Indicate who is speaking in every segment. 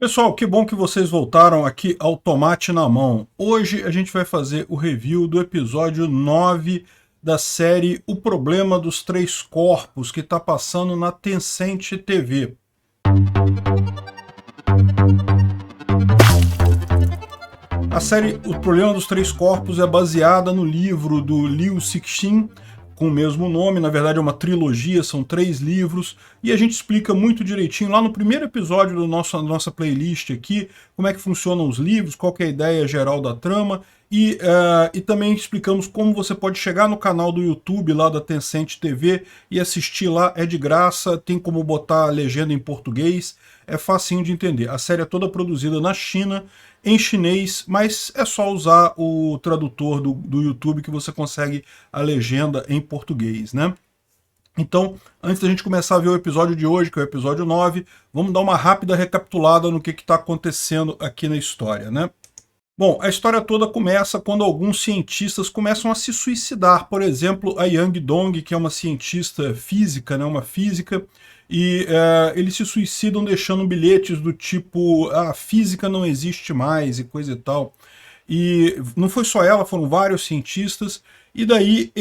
Speaker 1: Pessoal, que bom que vocês voltaram aqui ao Tomate na Mão. Hoje a gente vai fazer o review do episódio 9 da série O Problema dos Três Corpos, que está passando na Tencent TV. A série O Problema dos Três Corpos é baseada no livro do Liu Cixin, com o mesmo nome. Na verdade é uma trilogia, são 3 livros, e a gente explica muito direitinho lá no primeiro episódio da nossa playlist aqui, como é que funcionam os livros, qual que é a ideia geral da trama, e também explicamos como você pode chegar no canal do YouTube lá da Tencent TV e assistir lá, é de graça, tem como botar a legenda em português, é facinho de entender. A série é toda produzida na China, em chinês, mas é só usar o tradutor do YouTube que você consegue a legenda em português, né? Então, antes da gente começar a ver o episódio de hoje, que é o episódio 9, vamos dar uma rápida recapitulada no que está acontecendo aqui na história, né? Bom, a história toda começa quando alguns cientistas começam a se suicidar. Por exemplo, a Yang Dong, que é uma cientista física, né, uma física, e eles se suicidam deixando bilhetes do tipo a física não existe mais e coisa e tal. E não foi só ela, foram vários cientistas, e daí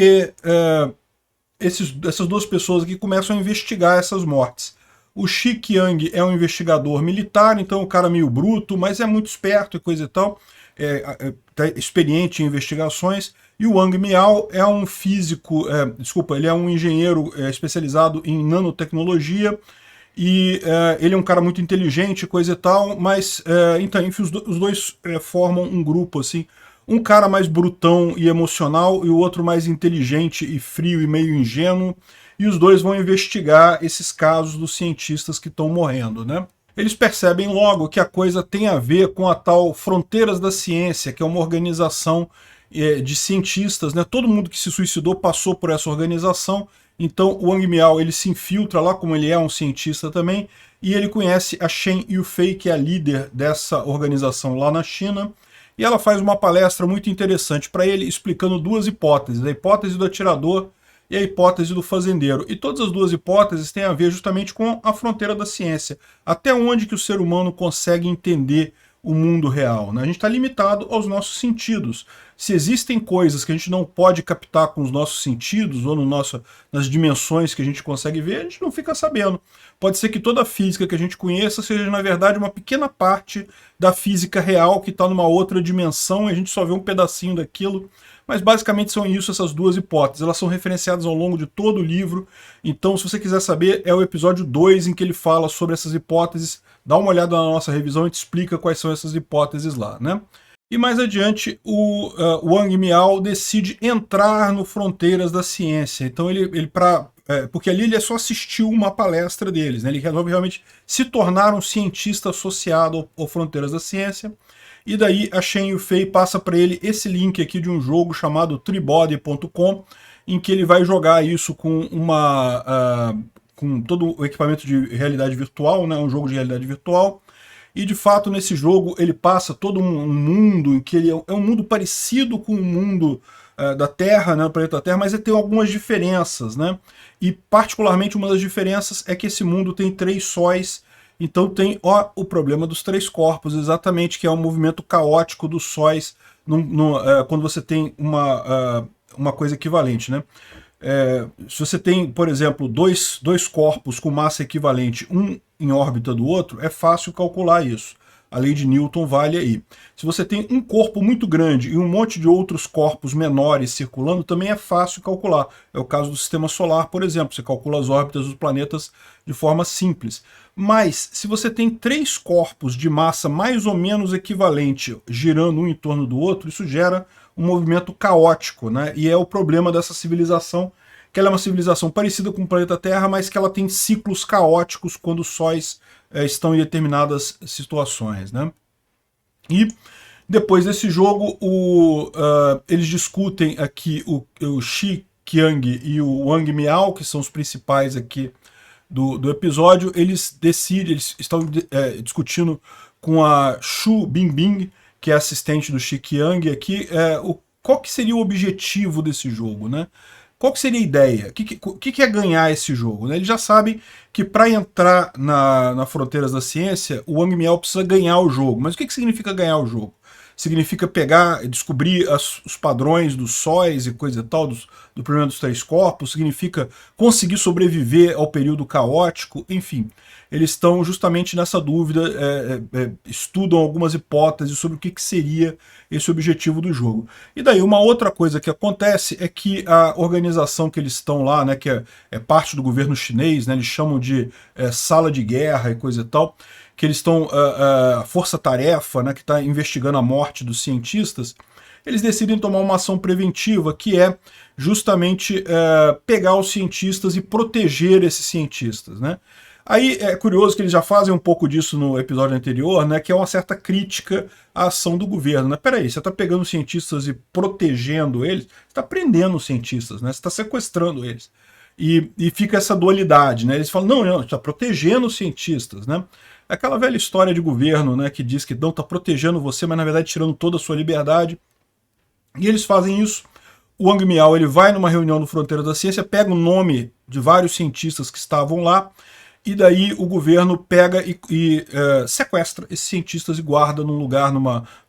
Speaker 1: essas duas pessoas aqui começam a investigar essas mortes. O Shi Qiang é um investigador militar, então é um cara meio bruto, mas é muito esperto e coisa e tal, tá experiente em investigações. E o Wang Miao é um físico, ele é um engenheiro especializado em nanotecnologia, e ele é um cara muito inteligente, coisa e tal, mas então, enfim, os dois formam um grupo, assim, um cara mais brutão e emocional, e o outro mais inteligente e frio e meio ingênuo, e os dois vão investigar esses casos dos cientistas que estão morrendo, né? Eles percebem logo que a coisa tem a ver com a tal Fronteiras da Ciência, que é uma organização de cientistas, né? Todo mundo que se suicidou passou por essa organização, então o Wang Miao ele se infiltra lá, como ele é um cientista também, e ele conhece a Shen Yufei, que é a líder dessa organização lá na China, e ela faz uma palestra muito interessante para ele, explicando 2 hipóteses, a hipótese do atirador e a hipótese do fazendeiro. E todas as 2 hipóteses têm a ver justamente com a fronteira da ciência. Até onde que o ser humano consegue entender o mundo real, né? A gente está limitado aos nossos sentidos. Se existem coisas que a gente não pode captar com os nossos sentidos, ou nas dimensões que a gente consegue ver, a gente não fica sabendo. Pode ser que toda a física que a gente conheça seja, na verdade, uma pequena parte da física real que está numa outra dimensão e a gente só vê um pedacinho daquilo. Mas basicamente são isso, essas 2 hipóteses. Elas são referenciadas ao longo de todo o livro. Então, se você quiser saber, é o episódio 2 em que ele fala sobre essas hipóteses. Dá uma olhada na nossa revisão e te explica quais são essas hipóteses lá, né? E mais adiante, o Wang Miao decide entrar no Fronteiras da Ciência. Então, porque ali ele só assistiu uma palestra deles, né? Ele resolve realmente se tornar um cientista associado ao Fronteiras da Ciência. E daí a Shen Yufei passa para ele esse link aqui de um jogo chamado Tribody.com, em que ele vai jogar isso com com todo o equipamento de realidade virtual, né? Um jogo de realidade virtual. E de fato nesse jogo ele passa todo um mundo em que ele é um mundo parecido com o mundo da Terra, né, o planeta Terra, mas ele tem algumas diferenças, né? E particularmente uma das diferenças é que esse mundo tem 3 sóis. Então tem o problema dos 3 corpos, exatamente, que é um movimento caótico dos sóis quando você tem uma coisa equivalente, né? Se você tem, por exemplo, dois corpos com massa equivalente, um em órbita do outro, é fácil calcular isso. A lei de Newton vale aí. Se você tem um corpo muito grande e um monte de outros corpos menores circulando, também é fácil calcular. É o caso do sistema solar, por exemplo. Você calcula as órbitas dos planetas de forma simples. Mas, se você tem 3 corpos de massa mais ou menos equivalente, girando um em torno do outro, isso gera um movimento caótico, né? E é o problema dessa civilização, que ela é uma civilização parecida com o planeta Terra, mas que ela tem ciclos caóticos quando os sóis estão em determinadas situações, né? E depois desse jogo, eles discutem aqui o Shi Qiang e o Wang Miao, que são os principais aqui do episódio. Eles estão discutindo com a Xu Bingbing, que é assistente do Shi Qiang aqui, qual que seria o objetivo desse jogo, né? qual que seria a ideia? O que é ganhar esse jogo? Né? Eles já sabem que para entrar na Fronteiras da Ciência, o Wang Miao precisa ganhar o jogo. Mas o que significa ganhar o jogo? Significa pegar, descobrir os padrões dos sóis e coisa e tal, do problema dos três corpos, significa conseguir sobreviver ao período caótico, enfim. Eles estão justamente nessa dúvida, estudam algumas hipóteses sobre o que seria esse objetivo do jogo. E daí uma outra coisa que acontece é que a organização que eles estão lá, né, que é parte do governo chinês, né, eles chamam de sala de guerra e coisa e tal, que eles estão, a força-tarefa, né, que está investigando a morte dos cientistas, eles decidem tomar uma ação preventiva, que é justamente pegar os cientistas e proteger esses cientistas, né? Aí é curioso que eles já fazem um pouco disso no episódio anterior, né, que é uma certa crítica à ação do governo. Né? Peraí, você está pegando cientistas e protegendo eles, você está prendendo os cientistas, né? Você está sequestrando eles. E fica essa dualidade, né? Eles falam, não, está protegendo os cientistas, né? Aquela velha história de governo, né, que diz que não está protegendo você, mas na verdade tirando toda a sua liberdade. E eles fazem isso. O Wang Miao ele vai numa reunião do Fronteira da Ciência, pega o nome de vários cientistas que estavam lá, e daí o governo pega e sequestra esses cientistas e guarda num lugar,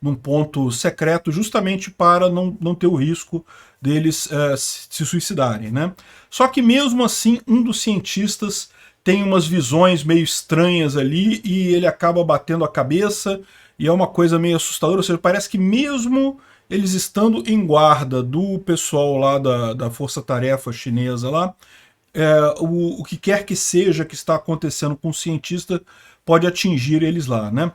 Speaker 1: num ponto secreto, justamente para não ter o risco deles se suicidarem. Né? Só que mesmo assim, um dos cientistas tem umas visões meio estranhas ali e ele acaba batendo a cabeça e é uma coisa meio assustadora, ou seja, parece que mesmo eles estando em guarda do pessoal lá da força-tarefa chinesa lá, o que quer que seja que está acontecendo com o cientista pode atingir eles lá, né?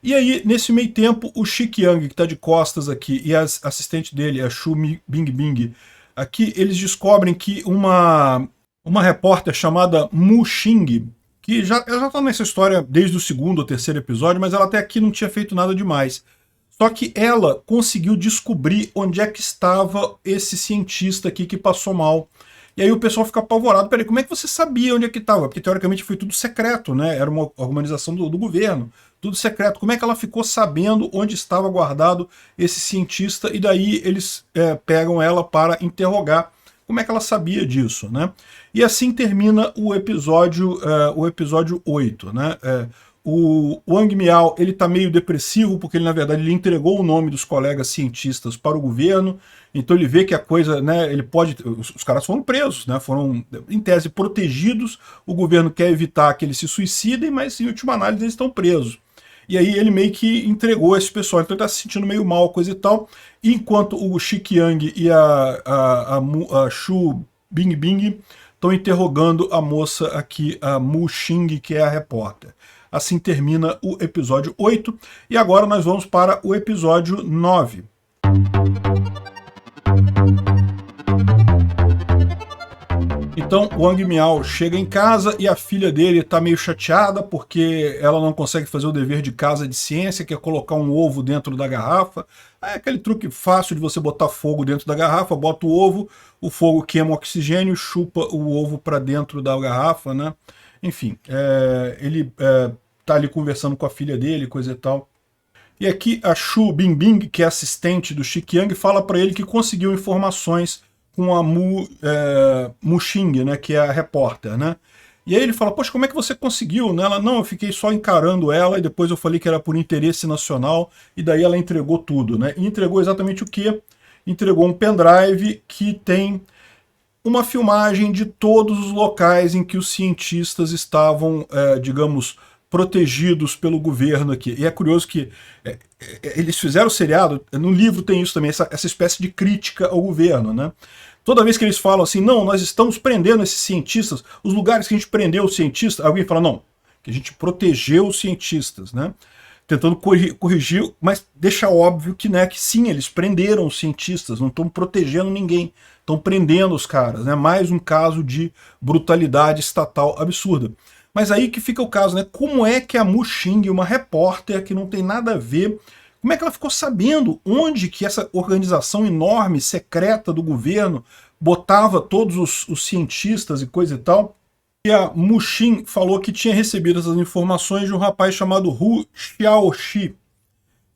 Speaker 1: E aí, nesse meio tempo, o Xiqiang, que está de costas aqui, e a assistente dele, a Xu Bingbing, aqui, eles descobrem que uma repórter chamada Mu Xing, que ela já está nessa história desde o segundo ou terceiro episódio, mas ela até aqui não tinha feito nada demais. Só que ela conseguiu descobrir onde é que estava esse cientista aqui que passou mal. E aí o pessoal fica apavorado. Peraí, como é que você sabia onde é que estava? Porque teoricamente foi tudo secreto, né? Era uma organização do governo, tudo secreto. Como é que ela ficou sabendo onde estava guardado esse cientista? E daí eles pegam ela para interrogar. Como é que ela sabia disso, né? E assim termina o episódio 8, né? O Wang Miao ele está meio depressivo porque ele na verdade ele entregou o nome dos colegas cientistas para o governo, então ele vê que a coisa, né, ele pode, os caras foram presos, né, foram em tese protegidos, o governo quer evitar que eles se suicidem, mas em última análise eles estão presos. E aí ele meio que entregou esse pessoal, então ele está se sentindo meio mal, coisa e tal, e enquanto o Xiqiang e a Xu Bingbing estão interrogando a moça aqui, a Mu Xing, que é a repórter. Assim termina o episódio 8, e agora nós vamos para o episódio 9. Então o Wang Miao chega em casa e a filha dele está meio chateada porque ela não consegue fazer o dever de casa de ciência, que é colocar um ovo dentro da garrafa. É aquele truque fácil de você botar fogo dentro da garrafa, bota o ovo, o fogo queima o oxigênio, chupa o ovo para dentro da garrafa, né? Enfim, ele tá ali conversando com a filha dele, coisa e tal. E aqui a Xu Bingbing, que é assistente do Xiqiang, fala para ele que conseguiu informações com a Mu Xing, né, que é a repórter, né? E aí ele fala, poxa, como é que você conseguiu? Né? Ela, não, eu fiquei só encarando ela e depois eu falei que era por interesse nacional e daí ela entregou tudo, né? E entregou exatamente o quê? Entregou um pendrive que tem uma filmagem de todos os locais em que os cientistas estavam, digamos, protegidos pelo governo aqui. E é curioso que eles fizeram o seriado, no livro tem isso também, essa espécie de crítica ao governo, né? Toda vez que eles falam assim, não, nós estamos prendendo esses cientistas, os lugares que a gente prendeu os cientistas, alguém fala, não, que a gente protegeu os cientistas, né? Tentando corrigir, mas deixa óbvio que, né, que sim, eles prenderam os cientistas, não estão protegendo ninguém, estão prendendo os caras, né? Mais um caso de brutalidade estatal absurda. Mas aí que fica o caso, né? Como é que a Mu Xing, uma repórter que não tem nada a ver, como é que ela ficou sabendo onde que essa organização enorme, secreta do governo, botava todos os cientistas e coisa e tal? E a Mu Xing falou que tinha recebido essas informações de um rapaz chamado Hu Xiaoxi.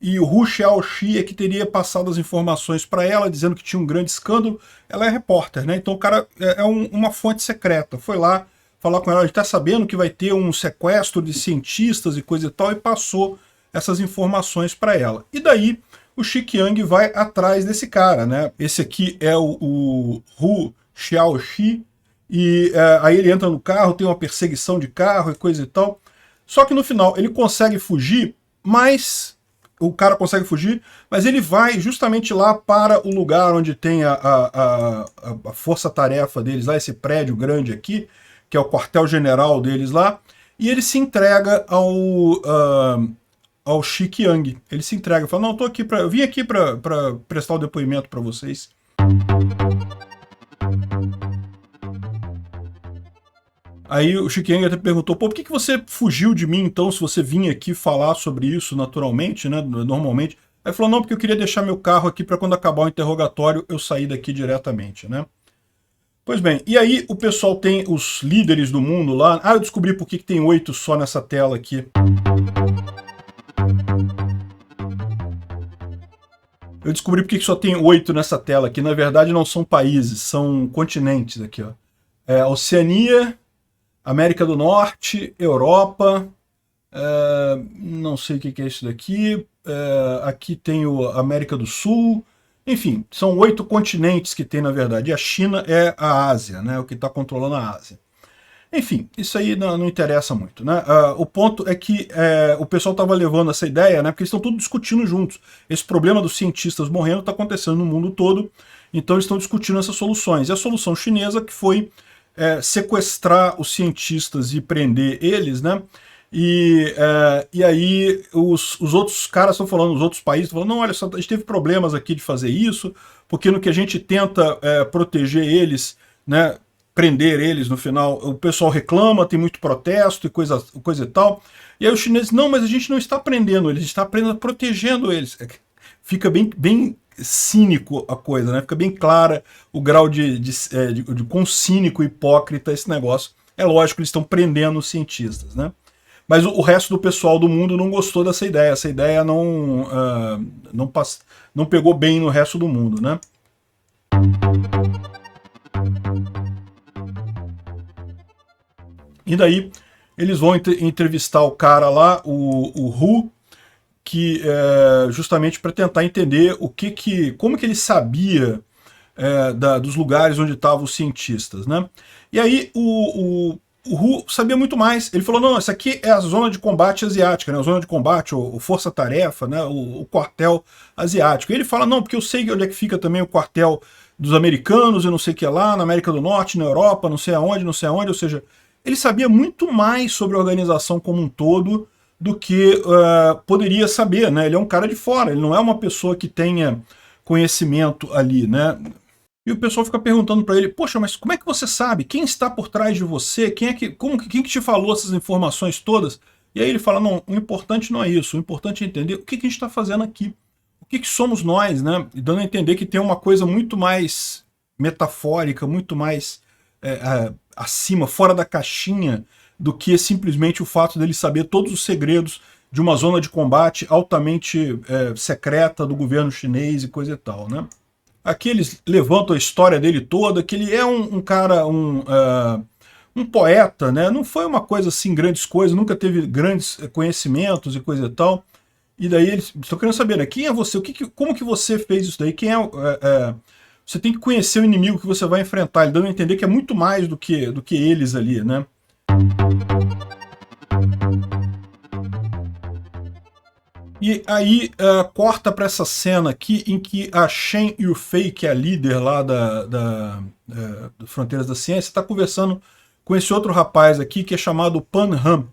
Speaker 1: e o Hu Xiaoxi é que teria passado as informações para ela, dizendo que tinha um grande escândalo. Ela é repórter, né? Então o cara é uma fonte secreta. Foi lá falar com ela, a gente está sabendo que vai ter um sequestro de cientistas e coisa e tal, e passou essas informações para ela. E daí o Shi Qiang vai atrás desse cara, né? Esse aqui é o Hu Xiaoxi, e aí ele entra no carro, tem uma perseguição de carro e coisa e tal. Só que no final ele consegue fugir, mas o cara consegue fugir, mas ele vai justamente lá para o lugar onde tem a força-tarefa deles, lá esse prédio grande aqui, que é o quartel-general deles lá, e ele se entrega ao Shi Qiang. Ele se entrega, fala, não, eu vim aqui para prestar o depoimento para vocês. Aí o Shi Qiang até perguntou, pô, por que você fugiu de mim então, se você vinha aqui falar sobre isso naturalmente, né, normalmente? Aí ele falou, não, porque eu queria deixar meu carro aqui para quando acabar o interrogatório eu sair daqui diretamente, né? Pois bem, e aí o pessoal tem os líderes do mundo lá. Ah, eu descobri por que tem 8 só nessa tela aqui. Eu descobri por que só tem 8 nessa tela aqui. Na verdade não são países, são continentes aqui, ó. Oceania, América do Norte, Europa, não sei o que é isso daqui, aqui tem o América do Sul, enfim, são 8 continentes que tem na verdade, e a China é a Ásia, né, o que está controlando a Ásia. Enfim, isso aí não interessa muito, né? O ponto é que o pessoal estava levando essa ideia, né? Porque eles estão todos discutindo juntos. Esse problema dos cientistas morrendo está acontecendo no mundo todo, então eles estão discutindo essas soluções. E a solução chinesa que foi sequestrar os cientistas e prender eles, né? E aí os outros caras estão falando, os outros países estão falando, não, olha só, a gente teve problemas aqui de fazer isso, porque no que a gente tenta proteger eles, né? Prender eles no final, o pessoal reclama, tem muito protesto e coisa e tal. E aí os chineses, não, mas a gente não está prendendo eles, a gente está protegendo eles. Fica bem cínico a coisa, né? Fica bem clara o grau de quão cínico e hipócrita esse negócio. É lógico que eles estão prendendo os cientistas, né? Mas o resto do pessoal do mundo não gostou dessa ideia. Essa ideia não pegou bem no resto do mundo, né? E daí eles vão entrevistar o cara lá, o Hu, que justamente para tentar entender como que ele sabia dos lugares onde estavam os cientistas, né? E aí o Hu sabia muito mais. Ele falou, não, essa aqui é a zona de combate asiática, né? A zona de combate, o força-tarefa, né? O quartel asiático. E ele fala, não, porque eu sei onde é que fica também o quartel dos americanos e não sei o que lá, na América do Norte, na Europa, não sei aonde, ou seja, ele sabia muito mais sobre a organização como um todo do que poderia saber, né? Ele é um cara de fora, ele não é uma pessoa que tenha conhecimento ali, né? E o pessoal fica perguntando para ele, poxa, mas como é que você sabe? Quem está por trás de você? Quem que te falou essas informações todas? E aí ele fala, não, o importante não é isso, o importante é entender o que a gente está fazendo aqui. O que somos nós, né? E dando a entender que tem uma coisa muito mais metafórica, muito mais acima, fora da caixinha, do que simplesmente o fato dele saber todos os segredos de uma zona de combate altamente secreta do governo chinês e coisa e tal, né? Aqui eles levantam a história dele toda, que ele é um cara, um poeta, né? Não foi uma coisa assim, grandes coisas, nunca teve grandes conhecimentos e coisa e tal. E daí eles estão querendo saber, né? Quem é você? Como que você fez isso daí? Quem você tem que conhecer o inimigo que você vai enfrentar, ele dando a entender que é muito mais do que eles ali, né? E aí corta para essa cena aqui em que a Shen Yufei, que é a líder lá da Fronteiras da Ciência, está conversando com esse outro rapaz aqui que é chamado Pan Han.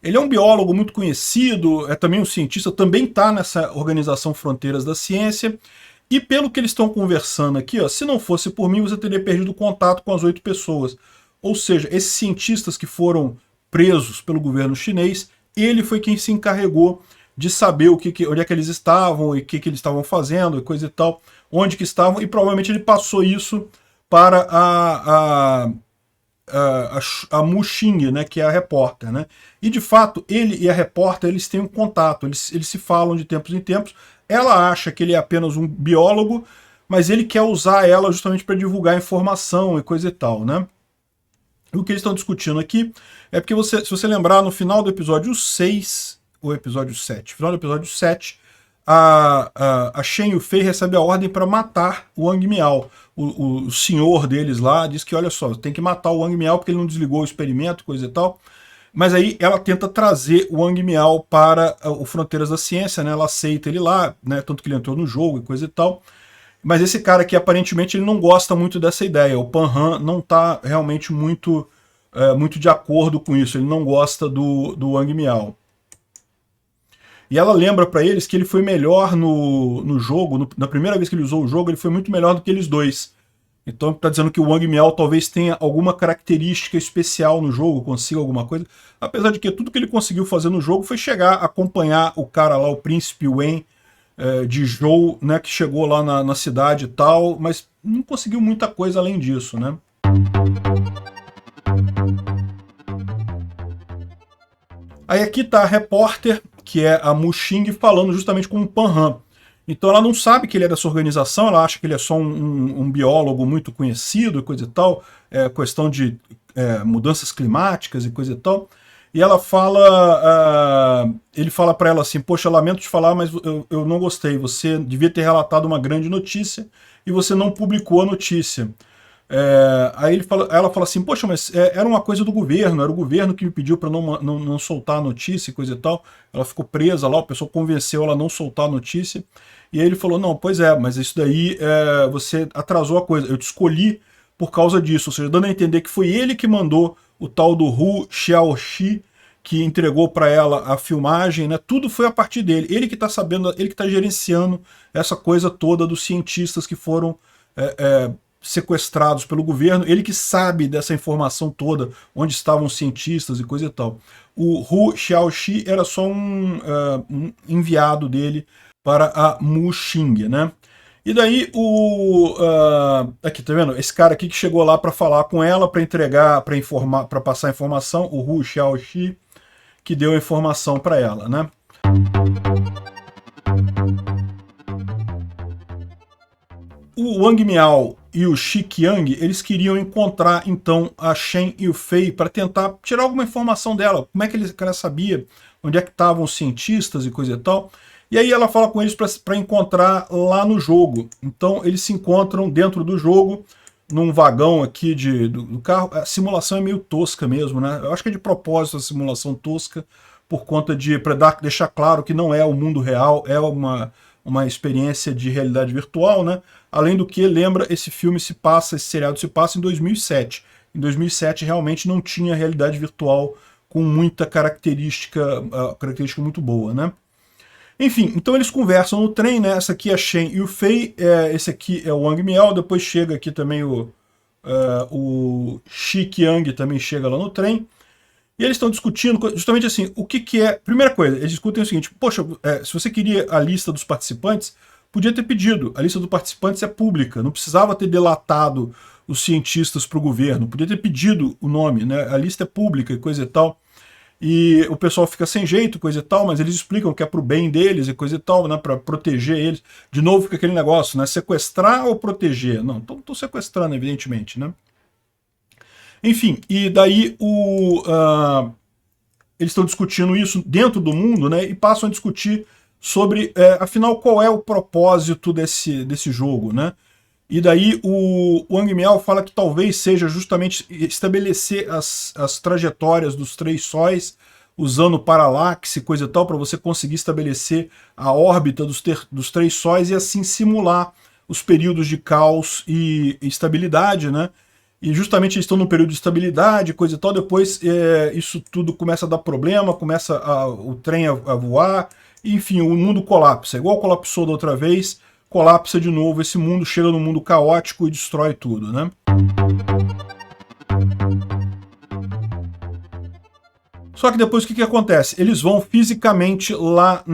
Speaker 1: Ele é um biólogo muito conhecido, é também um cientista, também está nessa organização Fronteiras da Ciência. E pelo que eles estão conversando aqui, ó, se não fosse por mim, você teria perdido contato com as 8 pessoas. Ou seja, esses cientistas que foram presos pelo governo chinês, ele foi quem se encarregou de saber onde é que eles estavam e o que eles estavam fazendo e coisa e tal, onde que estavam, e provavelmente ele passou isso para a Mu Xing, né, que é a repórter, né? E de fato, ele e a repórter, eles têm um contato, eles se falam de tempos em tempos. Ela acha que ele é apenas um biólogo, mas ele quer usar ela justamente para divulgar informação e coisa e tal, né? E o que eles estão discutindo aqui é porque se você lembrar, no final do episódio 6, ou episódio 7, final do episódio 7, a Shen Yufei recebe a ordem para matar o Wang Miao. O senhor deles lá diz que, olha só, tem que matar o Wang Miao porque ele não desligou o experimento, coisa e tal. Mas aí ela tenta trazer o Wang Miao para o Fronteiras da Ciência, né? Ela aceita ele lá, né? Tanto que ele entrou no jogo e coisa e tal. Mas esse cara aqui, aparentemente, ele não gosta muito dessa ideia. O Pan Han não está realmente muito de acordo com isso. Ele não gosta do Wang Miao. E ela lembra para eles que ele foi melhor no jogo, na primeira vez que ele usou o jogo, ele foi muito melhor do que eles dois. Então está dizendo que o Wang Miao talvez tenha alguma característica especial no jogo, consiga alguma coisa. Apesar de que tudo que ele conseguiu fazer no jogo foi chegar a acompanhar o cara lá, o príncipe Wen, de Zhou, né, que chegou lá na cidade e tal, mas não conseguiu muita coisa além disso, né? Aí aqui tá a repórter, que é a Mu Xing, falando justamente com o Pan Han. Então ela não sabe que ele é dessa organização, ela acha que ele é só um biólogo muito conhecido e coisa e tal, questão de mudanças climáticas e coisa e tal. E ela fala, ele fala para ela assim, poxa, lamento te falar, mas eu não gostei, você devia ter relatado uma grande notícia e você não publicou a notícia. Aí ela fala assim, poxa, mas era uma coisa do governo, era o governo que me pediu para não soltar a notícia e coisa e tal. Ela ficou presa lá, o pessoal convenceu ela a não soltar a notícia. E aí ele falou, não, pois é, mas isso daí você atrasou a coisa, eu te escolhi por causa disso, ou seja, dando a entender que foi ele que mandou o tal do Hu Xiaoxi, que entregou para ela a filmagem, né? Tudo foi a partir dele, ele que está sabendo, ele que está gerenciando essa coisa toda dos cientistas que foram sequestrados pelo governo, ele que sabe dessa informação toda, onde estavam os cientistas e coisa e tal. O Hu Xiaoxi era só um enviado dele para a Mu Xing, né? E daí aqui, tá vendo? Esse cara aqui que chegou lá para falar com ela, para entregar, para informar, para passar a informação, o Hu Xiaoxi, que deu a informação para ela, né? O Wang Miao e o Shi Qiang, eles queriam encontrar, então, a Shen Yufei para tentar tirar alguma informação dela. Como é que ela sabia onde é que estavam os cientistas e coisa e tal. E aí ela fala com eles para encontrar lá no jogo. Então eles se encontram dentro do jogo, num vagão aqui do carro. A simulação é meio tosca mesmo, né? Eu acho que é de propósito a simulação tosca, por conta para deixar claro que não é o mundo real, é uma experiência de realidade virtual, né? Além do que, lembra, esse seriado se passa em 2007. Em 2007 realmente não tinha realidade virtual com muita característica muito boa, né? Enfim, então eles conversam no trem, né? Essa aqui é a Shen Yufei, esse aqui é o Wang Miao, depois chega aqui também o Shi Qiang também chega lá no trem. E eles estão discutindo justamente assim, o que é... Primeira coisa, eles discutem o seguinte, poxa, se você queria a lista dos participantes, podia ter pedido. A lista dos participantes é pública, não precisava ter delatado os cientistas para o governo, podia ter pedido o nome, né? A lista é pública e coisa e tal. E o pessoal fica sem jeito, coisa e tal, mas eles explicam que é pro bem deles e coisa e tal, né, para proteger eles. De novo fica aquele negócio, né, sequestrar ou proteger? Não, tô sequestrando, evidentemente, né. Enfim, e daí eles estão discutindo isso dentro do mundo, né, e passam a discutir sobre, afinal, qual é o propósito desse jogo, né. E daí o Wang Miao fala que talvez seja justamente estabelecer as trajetórias dos três sóis, usando paralaxe, coisa e tal, para você conseguir estabelecer a órbita dos três sóis e assim simular os períodos de caos e estabilidade, né? E justamente eles estão num período de estabilidade, coisa e tal, depois isso tudo começa a dar problema, começa o trem a voar, enfim, o mundo colapsa, igual colapsou da outra vez, colapsa de novo, esse mundo chega num mundo caótico e destrói tudo, né? Só que depois o que acontece? Eles vão fisicamente lá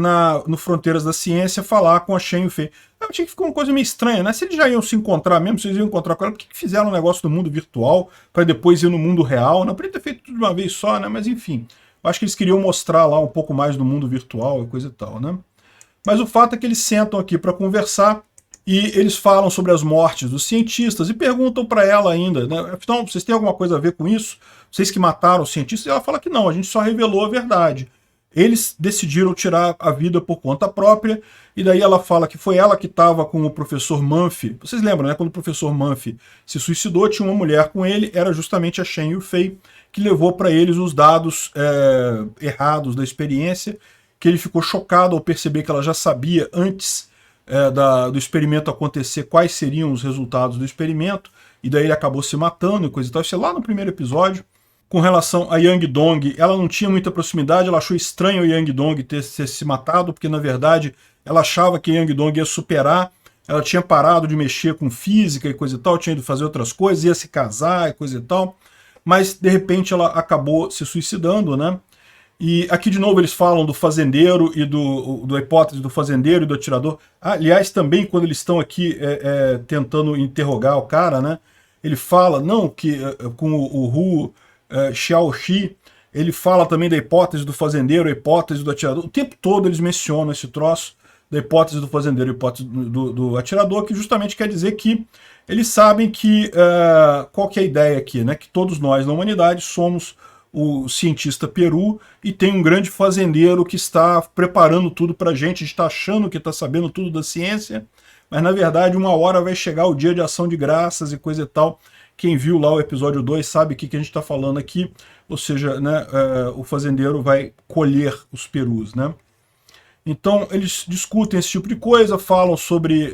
Speaker 1: no Fronteiras da Ciência falar com a Shen Yufei. Eu achei que ficou uma coisa meio estranha, né? Se eles já iam se encontrar mesmo, se eles iam encontrar com ela, por que fizeram um negócio do mundo virtual para depois ir no mundo real? Não podia ter feito tudo de uma vez só, né? Mas enfim, eu acho que eles queriam mostrar lá um pouco mais do mundo virtual e coisa e tal, né? Mas o fato é que eles sentam aqui para conversar e eles falam sobre as mortes dos cientistas e perguntam para ela ainda, né? Afinal, vocês têm alguma coisa a ver com isso? Vocês que mataram os cientistas? E ela fala que não, a gente só revelou a verdade. Eles decidiram tirar a vida por conta própria, e daí ela fala que foi ela que estava com o professor Murphy. Vocês lembram, né? Quando o professor Murphy se suicidou, tinha uma mulher com ele, era justamente a Shen Yufei, que levou para eles os dados errados da experiência, que ele ficou chocado ao perceber que ela já sabia antes do experimento acontecer quais seriam os resultados do experimento, e daí ele acabou se matando e coisa e tal. Isso é lá no primeiro episódio. Com relação a Yang Dong, ela não tinha muita proximidade, ela achou estranho o Yang Dong ter se matado, porque na verdade ela achava que Yang Dong ia superar, ela tinha parado de mexer com física e coisa e tal, tinha ido fazer outras coisas, ia se casar e coisa e tal, mas de repente ela acabou se suicidando, né? E aqui de novo eles falam do fazendeiro e da hipótese do fazendeiro e do atirador. Aliás, também quando eles estão aqui tentando interrogar o cara, né? Ele fala, não, que com o Hu Xiaoxi, ele fala também da hipótese do fazendeiro, a hipótese do atirador. O tempo todo eles mencionam esse troço da hipótese do fazendeiro e hipótese do atirador, que justamente quer dizer que eles sabem que, qual que é a ideia aqui, né? Que todos nós na humanidade somos o cientista Peru e tem um grande fazendeiro que está preparando tudo pra gente, a gente está achando que está sabendo tudo da ciência, mas na verdade uma hora vai chegar o dia de ação de graças e coisa e tal. Quem viu lá o episódio 2 sabe o que a gente está falando aqui, ou seja, né, o fazendeiro vai colher os perus, né? Então eles discutem esse tipo de coisa, falam sobre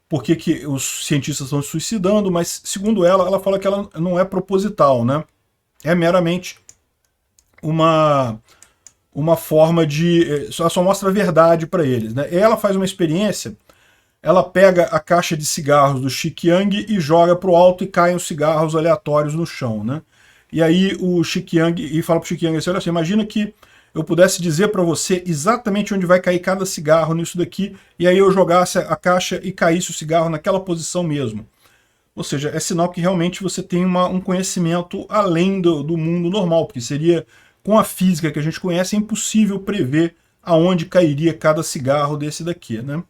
Speaker 1: por que os cientistas estão se suicidando, mas segundo ela fala que ela não é proposital, né? É meramente uma forma de... Ela só mostra a verdade para eles, né? E ela faz uma experiência, ela pega a caixa de cigarros do Shiki Yang e joga para o alto e caem os cigarros aleatórios no chão, né? E aí o Shiki Yang fala para o Shiki Yang assim, olha assim, imagina que eu pudesse dizer para você exatamente onde vai cair cada cigarro nisso daqui, e aí eu jogasse a caixa e caísse o cigarro naquela posição mesmo. Ou seja, é sinal que realmente você tem um conhecimento além do mundo normal, porque seria, com a física que a gente conhece, é impossível prever aonde cairia cada cigarro desse daqui, né?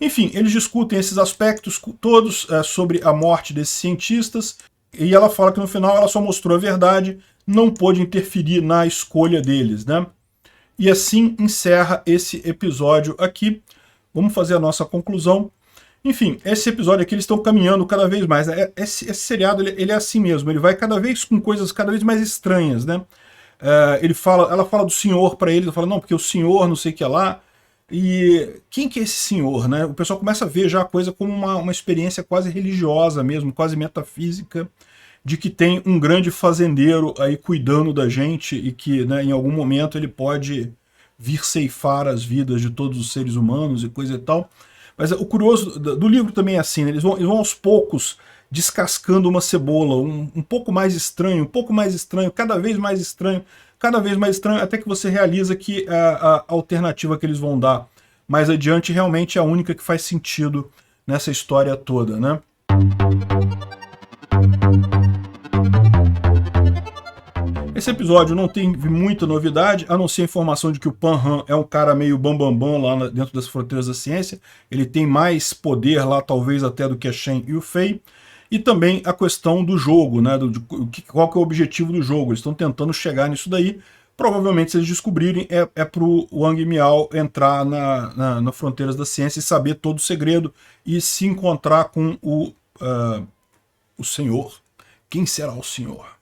Speaker 1: Enfim, eles discutem esses aspectos todos sobre a morte desses cientistas, e ela fala que no final ela só mostrou a verdade, não pôde interferir na escolha deles, né? E assim encerra esse episódio aqui. Vamos fazer a nossa conclusão. Enfim, esse episódio aqui eles estão caminhando cada vez mais. Esse seriado ele é assim mesmo, ele vai cada vez com coisas cada vez mais estranhas, né? Ela fala do senhor para ele, ela fala, não, porque o senhor não sei o que lá. E quem que é esse senhor, né? O pessoal começa a ver já a coisa como uma experiência quase religiosa mesmo, quase metafísica, de que tem um grande fazendeiro aí cuidando da gente e que, né, em algum momento ele pode vir ceifar as vidas de todos os seres humanos e coisa e tal. Mas o curioso do livro também é assim, né? Eles vão aos poucos descascando uma cebola, um pouco mais estranho, um pouco mais estranho, cada vez mais estranho, até que você realiza que a alternativa que eles vão dar mais adiante realmente é a única que faz sentido nessa história toda, né? Esse episódio não tem muita novidade, a não ser a informação de que o Pan Han é um cara meio bambambam lá dentro das Fronteiras da Ciência. Ele tem mais poder lá, talvez até do que a Shen Yufei. E também a questão do jogo, né? Qual que é o objetivo do jogo. Eles estão tentando chegar nisso daí. Provavelmente, se eles descobrirem, é para o Wang Miao entrar na Fronteiras da Ciência e saber todo o segredo e se encontrar com o Senhor. Quem será o Senhor?